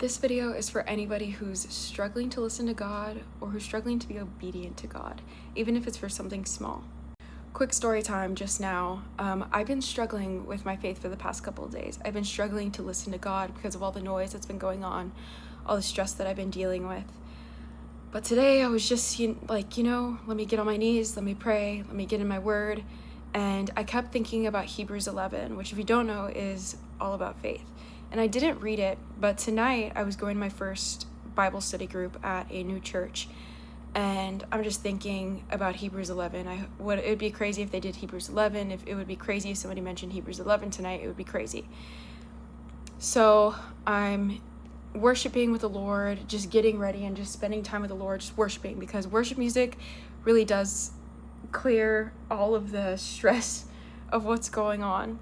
This video is for anybody who's struggling to listen to God or who's struggling to be obedient to God, even if it's for something small. Quick story time just now. I've been struggling with my faith for the past couple of days. I've been struggling to listen to God because of all the noise that's been going on, all the stress that I've been dealing with. But today I was just let me get on my knees, let me pray, let me get in my word. And I kept thinking about Hebrews 11, which if you don't know is all about faith. And I didn't read it, but tonight I was going to my first Bible study group at a new church. And I'm just thinking about Hebrews 11. It would be crazy if they did Hebrews 11. If it would be crazy if somebody mentioned Hebrews 11 tonight, it would be crazy. So I'm worshiping with the Lord, just getting ready and just spending time with the Lord, just worshiping, because worship music really does clear all of the stress of what's going on.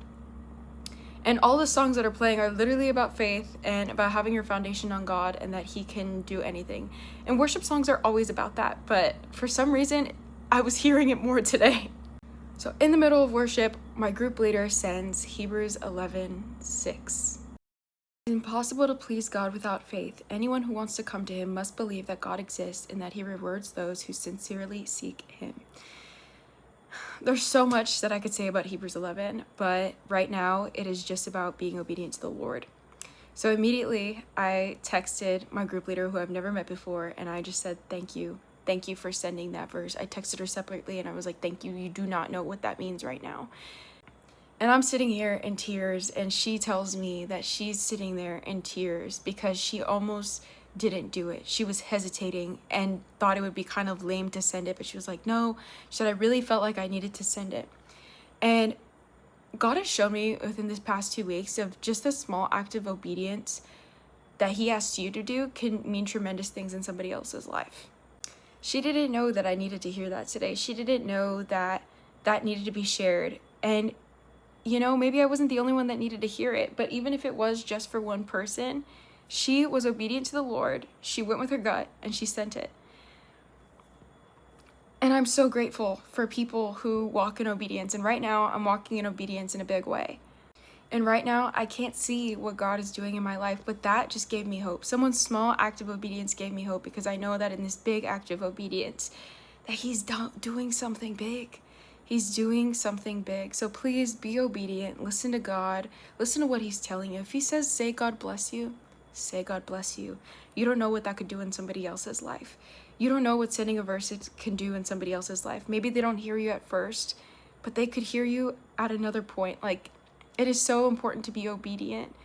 And all the songs that are playing are literally about faith and about having your foundation on God and that He can do anything. And worship songs are always about that, but for some reason, I was hearing it more today. So in the middle of worship, my group leader sends Hebrews 11:6. It is impossible to please God without faith. Anyone who wants to come to Him must believe that God exists and that He rewards those who sincerely seek Him. There's so much that I could say about Hebrews 11, but right now it is just about being obedient to the Lord. So immediately I texted my group leader, who I've never met before, and I just said, thank you. Thank you for sending that verse. I texted her separately and I was like, thank you. You do not know what that means right now. And I'm sitting here in tears, and she tells me that she's sitting there in tears because she almost didn't do it. She was hesitating and thought it would be kind of lame to send it, but she was like, no. She said, I really felt like I needed to send it. And God has shown me within this past 2 weeks of just a small act of obedience that He asks you to do can mean tremendous things in somebody else's life. She didn't know that I needed to hear that today. She didn't know that that needed to be shared. And maybe I wasn't the only one that needed to hear it, but even if it was just for one person, she was obedient to the Lord. She went with her gut and she sent it. And I'm so grateful for people who walk in obedience. And right now I'm walking in obedience in a big way. And right now I can't see what God is doing in my life, but that just gave me hope. Someone's small act of obedience gave me hope, because I know that in this big act of obedience that He's doing something big. He's doing something big. So please be obedient. Listen to God. Listen to what He's telling you. If He says, say God bless you, say God bless you. You don't know what that could do in somebody else's life. You don't know what sending a verse can do in somebody else's life. Maybe they don't hear you at first, but they could hear you at another point. It is so important to be obedient.